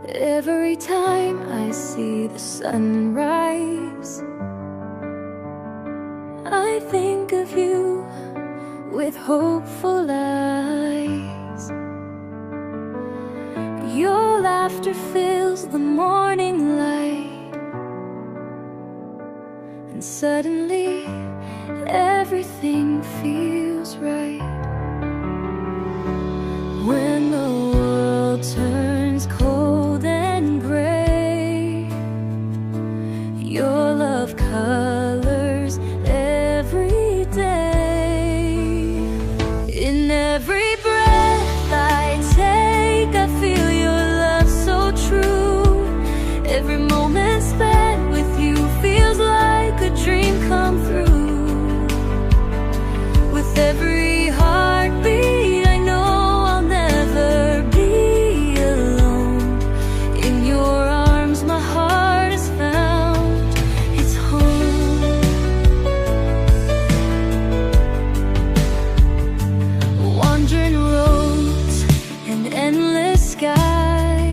Every time I see the sunrise, I think of you with hopeful eyes. Your laughter fills the morning light, and suddenly everything feels right. When the world turns cold and gray, your love colors every day. In every